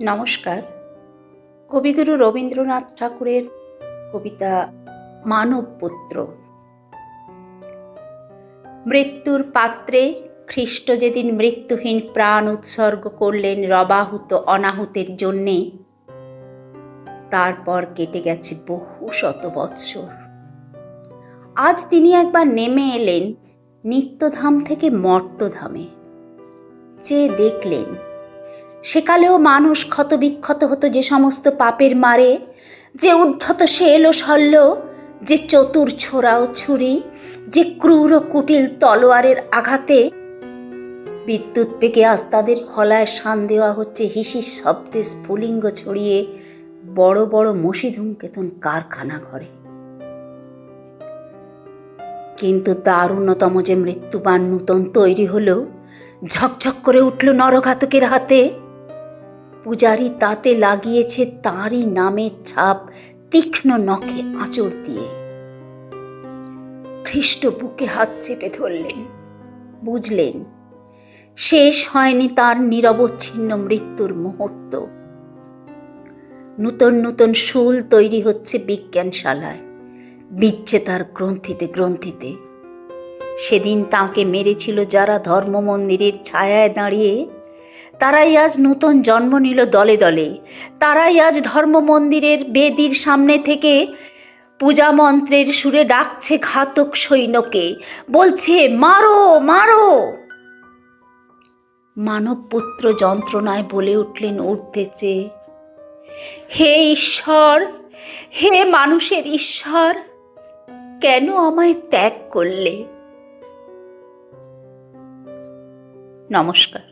নমস্কার। কবিগুরু রবীন্দ্রনাথ ঠাকুরের কবিতা মানবপুত্র। মৃত্যুর পাত্রে খ্রিস্ট যেদিন মৃত্যুহীন প্রাণ উৎসর্গ করলেন রবাহুত অনাহুতের জন্যে, তারপর কেটে গেছে বহু শত বৎসর। আজ তিনি একবার নেমে এলেন নিত্যধাম থেকে মর্তধামে। চেয়ে দেখলেন সেকালেও মানুষ ক্ষতবিক্ষত হতো যে সমস্ত পাপের মারে, যে উদ্ধত সে এলো শল্য, যে চতুর ছোড়া ও ছুরি, যে ক্রূর ও কুটিল তলোয়ারের আঘাতে। বিদ্যুৎ বেগে আজ তাদের ফলায় শান দেওয়া হচ্ছে হিসিস শব্দে স্ফুলিঙ্গ ছড়িয়ে বড় বড় মসিধূমকেতন কারখানা ঘরে। কিন্তু দারুণতম যে মৃত্যুবান নূতন তৈরি হলো, ঝকঝক করে উঠল নরঘাতকের হাতে। পূজারী তাতে লাগিয়েছে তাঁরই নামের ছাপ তীক্ষ্ণ নখে আঁচড় দিয়ে। খ্রিস্ট বুকে হাত চেপে ধরলেন, বুঝলেন শেষ হয়নি তার নিরবচ্ছিন্ন মৃত্যুর মুহূর্ত। নূতন নূতন শুল তৈরি হচ্ছে বিজ্ঞানশালায়, বিচ্ছে তার গ্রন্থিতে গ্রন্থিতে। সেদিন তাঁকে মেরেছিল যারা ধর্ম মন্দিরের ছায়ায় দাঁড়িয়ে, তারাই আজ নূতন জন্ম নিল দলে দলে। তারাই আজ ধর্ম মন্দিরের বেদির সামনে থেকে পূজা মন্ত্রের সুরে ডাকছে ঘাতক সৈন্যকে, বলছে মারো মারো। মানবপুত্র যন্ত্রণায় বলে উঠলেন ঊর্ধ্বে চেয়ে, হে ঈশ্বর, হে মানুষের ঈশ্বর, কেন আমায় ত্যাগ করলে? নমস্কার।